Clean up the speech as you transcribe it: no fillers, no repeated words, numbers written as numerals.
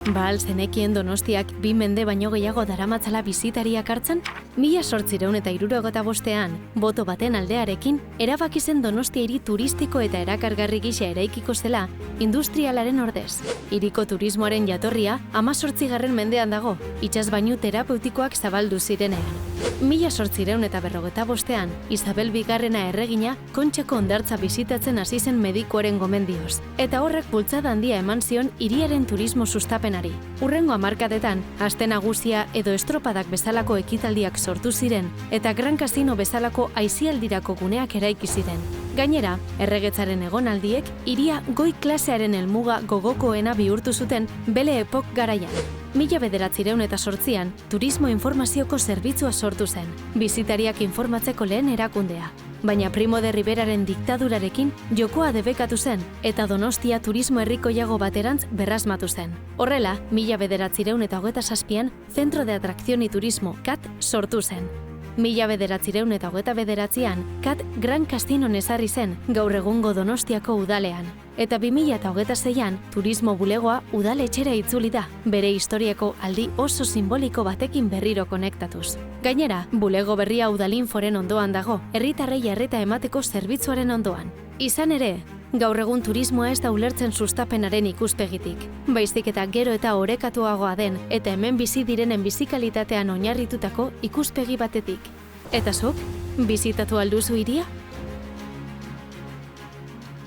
Ba al zenekien Donostiak 2 mende baino gehiago daramatzala bisitariak hartzen? 1865ean, boto baten aldearekin, erabaki zen Donostia hiri turistiko eta erakargarri gisa eraikiko zela industrialaren ordez. Hiriko turismoaren jatorria 18. mendean dago, itsasbainu terapeutikoak zabaldu zirenean. 1855ean, Isabel Bigarrena erregina Kontxako hondartza bisitatzen hasi zen medikuaren gomendioz, eta horrek bultzada handia eman zion hiriaren turismo sustapenari. Hurrengo hamarkadetan, aste nagusia edo estropadak bezalako ekitaldiak sortu ziren, eta Gran Casino bezalako aisialdirako guneak eraiki ziren. Gainera, erregetzaren egonaldiek hiria goi klasearen helmuga gogokoena bihurtu zuten Belle Epoque garaian. 1908an, turismo informazioko zerbitzua sortu zen, bisitariak informatzeko lehen erakundea. Baina Primo de Riveraren diktadurarekin jokoa debekatu zen eta Donostia turismo herrikoiago baterantz berrasmatu zen. Horrela, 1927an, Centro de Atracción y Turismo, CAT, sortu zen. 1929an, CAT Gran Castinon ezarri zen, gaur egungo Donostiako udalean. Eta 2026an, turismo bulegoa udaletxera itzuli da, bere historiako aldi oso simboliko batekin berriro konektatuz. Gainera, bulego berria Udalinforen ondoan dago, herritarrei arreta emateko zerbitzuaren ondoan. Izan ere, gaur egun turismoa ez da ulertzen sustapenaren ikuspegitik, baizik eta gero eta orekatuagoa den eta hemen bizi direnen bizikalitatean oinarritutako ikuspegi batetik. Eta zuk, bisitatu alduzu hiria?